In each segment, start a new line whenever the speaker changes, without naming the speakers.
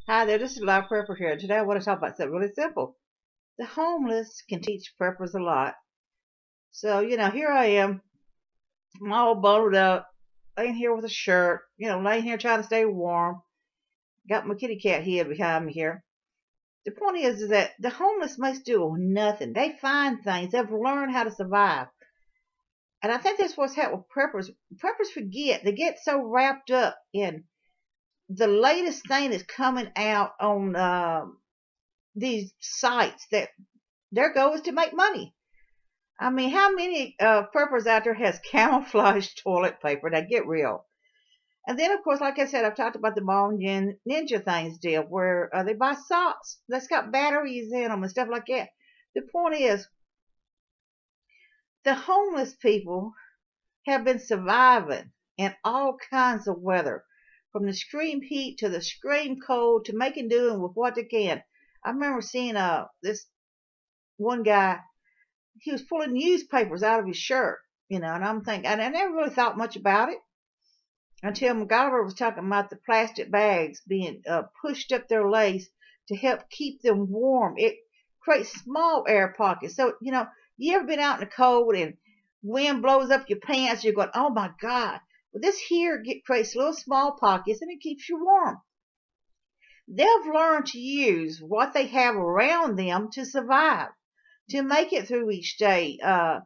Hi there, this is Live Prepper here. Today I want to talk about something really simple. The homeless can teach preppers a lot. So, here I am. I'm all bundled up, laying here with a shirt, laying here trying to stay warm. Got my kitty cat here behind me here. The point is that the homeless must do nothing. They find things. They've learned how to survive. And I think that's what's happened with preppers. Preppers forget. They get so wrapped up in the latest thing that's coming out on these sites that their goal is to make money. I mean, how many preppers out there has camouflage toilet paper? Now get real. And then, of course, like I said, I've talked about the Bone Ninja things deal where they buy socks that's got batteries in them and stuff like that. The point is, the homeless people have been surviving in all kinds of weather, from the extreme heat to the extreme cold to making do with what they can. I remember seeing this one guy. He was pulling newspapers out of his shirt, and I'm thinking, and I never really thought much about it until MacGyver was talking about the plastic bags being pushed up their legs to help keep them warm. It creates small air pockets. So, you ever been out in the cold and wind blows up your pants, you're going, oh my God. Well, this here creates little small pockets and it keeps you warm. They've learned to use what they have around them to survive, to make it through each day. And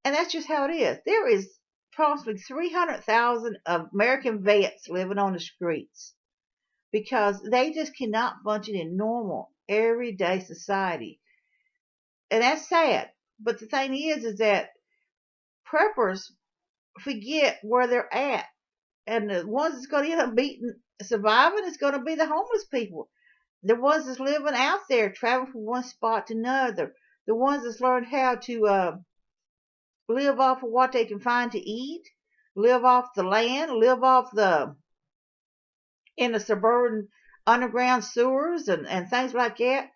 that's just how it is. There is approximately 300,000 American vets living on the streets because they just cannot function in normal, everyday society. And that's sad. But the thing is that preppers forget where they're at. And the ones that's going to end up surviving is going to be the homeless people. The ones that's living out there, traveling from one spot to another. The ones that's learned how to live off of what they can find to eat, live off the land, live off in the suburban underground sewers and things like that.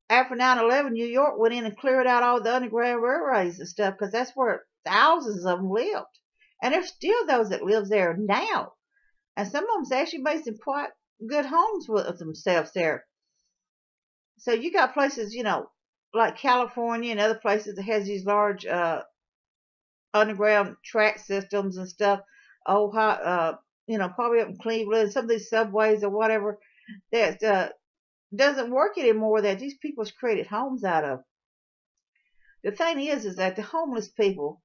After 9/11, New York went in and cleared out all the underground railways and stuff because that's where thousands of them lived. And there's still those that live there now. And some of them's actually made some quite good homes with themselves there. So you got places, like California and other places that has these large underground track systems and stuff. Oh, probably up in Cleveland, some of these subways or whatever that doesn't work anymore that these people's created homes out of. The thing is that the homeless people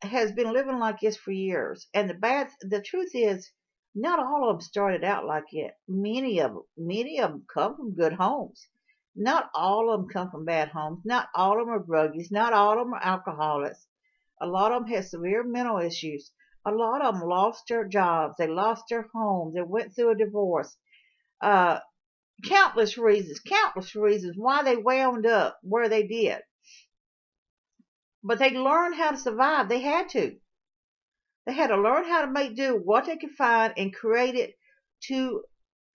has been living like this for years, and the truth is, not all of them started out like it. Many of them come from good homes. Not all of them come from bad homes. Not all of them are druggies. Not all of them are alcoholics. A lot of them have severe mental issues. A lot of them lost their jobs. They lost their homes. They went through a divorce. Countless reasons why they wound up where they did. But they learned how to survive. They had to. They had to learn how to make do what they could find and create it to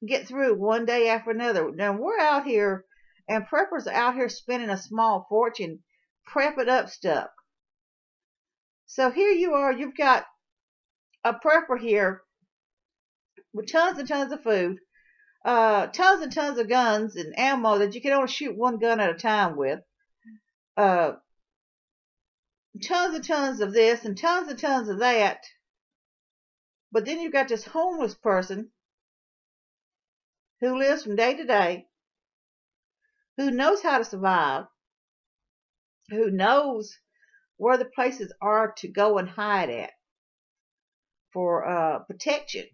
get through one day after another. Now we're out here, and preppers are out here spending a small fortune prepping up stuff. So here you are, you've got a prepper here with tons and tons of food, tons and tons of guns and ammo that you can only shoot one gun at a time with, tons and tons of this and tons of that. But then you've got this homeless person who lives from day to day, who knows how to survive, who knows where the places are to go and hide at for protection.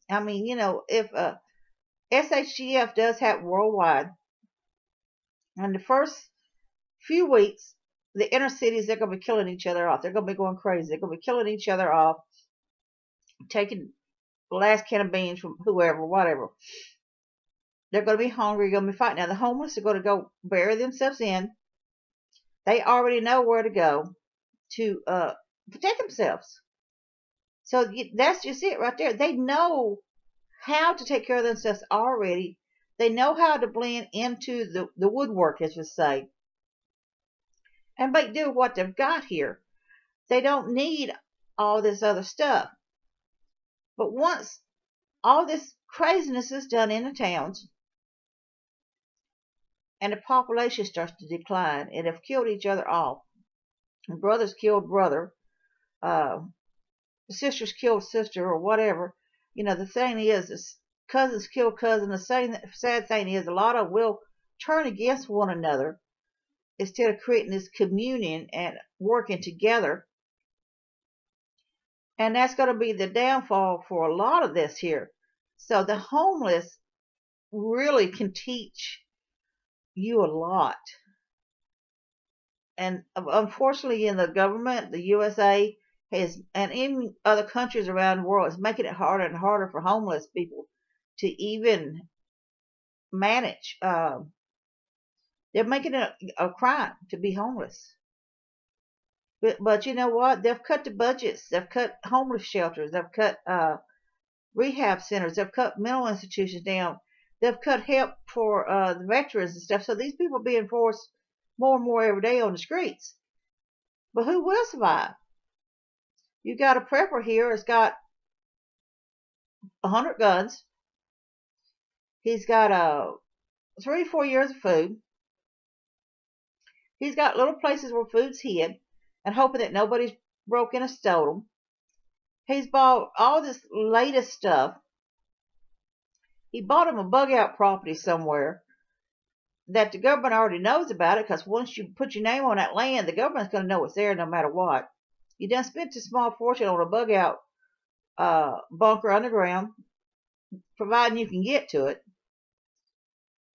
I mean, if SHGF does have worldwide, in the first few weeks, the inner cities, they're going to be killing each other off. They're going to be going crazy. They're going to be killing each other off, taking the last can of beans from whoever, whatever. They're going to be hungry. They're going to be fighting. Now, the homeless are going to go bury themselves in. They already know where to go to protect themselves. So that's just it right there. They know how to take care of themselves already. They know how to blend into the woodwork, as we say, and make do with what they've got here. They don't need all this other stuff. But once all this craziness is done in the towns, and the population starts to decline, and have killed each other off. Brothers killed brother, uh, sisters killed sister, or whatever. The thing is cousins kill cousins. The same sad thing is a lot of will turn against one another instead of creating this communion and working together. And that's going to be the downfall for a lot of this here. So the homeless really can teach you a lot. And unfortunately, in the government, the USA has, and in other countries around the world, is making it harder and harder for homeless people to even manage. They're making it a crime to be homeless. But you know what? They've cut the budgets. They've cut homeless shelters. They've cut rehab centers. They've cut mental institutions down. They've cut help for the veterans and stuff. So these people are being forced more and more every day on the streets. But who will survive? You got a prepper here that's got 100 guns. He's got 3 or 4 years of food. He's got little places where food's hid and hoping that nobody's broke in and stole them. He's bought all this latest stuff. He bought him a bug out property somewhere that the government already knows about it, because once you put your name on that land, the government's going to know it's there no matter what. You done spent a small fortune on a bug out bunker underground, providing you can get to it.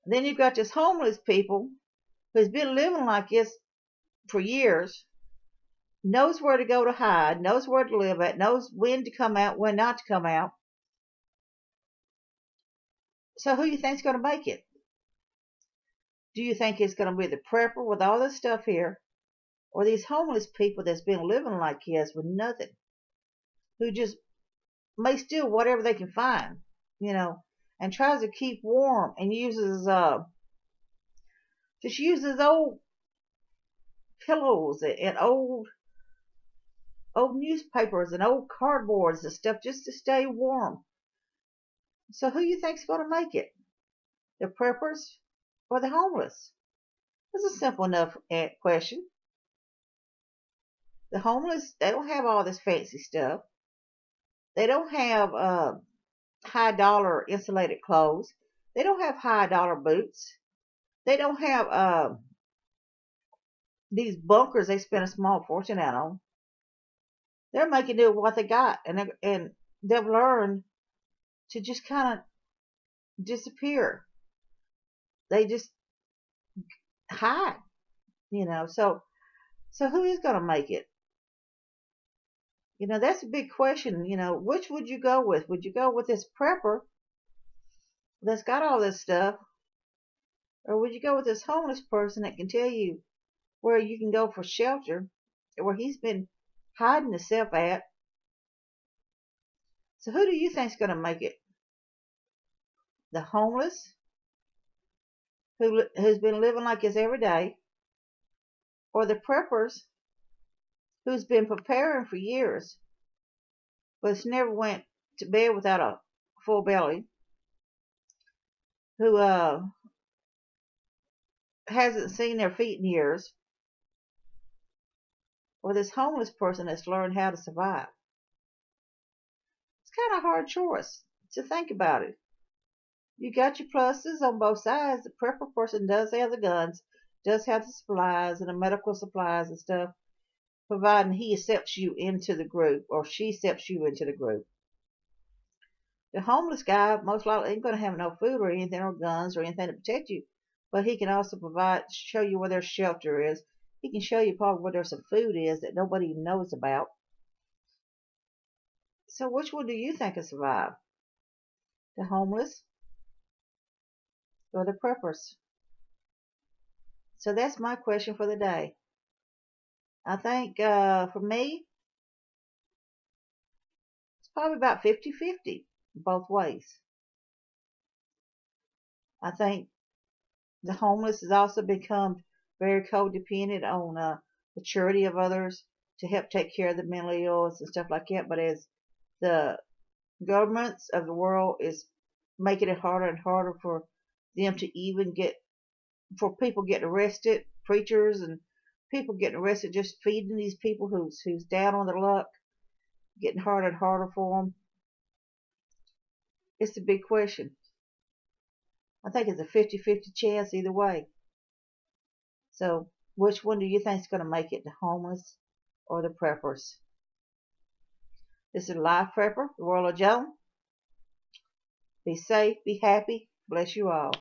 Then you've got this homeless people who's been living like this for years, knows where to go to hide, knows where to live at, knows when to come out, when not to come out. So who do you think's going to make it? Do you think it's going to be the prepper with all this stuff here, or these homeless people that's been living like this with nothing, who just may steal whatever they can find, and tries to keep warm and uses old pillows and old newspapers and old cardboards and stuff just to stay warm. So who you think's going to make it? The preppers or the homeless? It's a simple enough question. The homeless, they don't have all this fancy stuff. They don't have high dollar insulated clothes. They don't have high dollar boots. They don't have these bunkers they spend a small fortune out on. They're making do with what they got, and they've learned to just kind of disappear. They just hide, So who is going to make it? That's a big question. Which would you go with? Would you go with this prepper that's got all this stuff, or would you go with this homeless person that can tell you where you can go for shelter, where he's been hiding himself at? So who do you think's going to make it? The homeless who's been living like this every day, or the preppers who's been preparing for years but never went to bed without a full belly, who hasn't seen their feet in years, or this homeless person that's learned how to survive? It's kind of a hard choice to think about it. You got your pluses on both sides. The prepper person does have the guns, does have the supplies and the medical supplies and stuff, providing he accepts you into the group or she accepts you into the group. The homeless guy most likely ain't going to have no food or anything, or guns or anything to protect you, but he can also show you where their shelter is. He can show you probably where there's some food is that nobody even knows about. So which one do you think will survive? The homeless or the preppers? So that's my question for the day. I think for me, it's probably about 50-50 both ways. I think the homeless has also become very codependent on the charity of others to help take care of the mentally ill and stuff like that. But as the governments of the world is making it harder and harder for them to even for people getting arrested, preachers and people getting arrested just feeding these people who's down on their luck, getting harder and harder for them. It's a big question. I think it's a 50-50 chance either way. So which one do you think is going to make it, the homeless or the preppers? This is Life Prepper, the World of Joan. Be safe, be happy. Bless you all.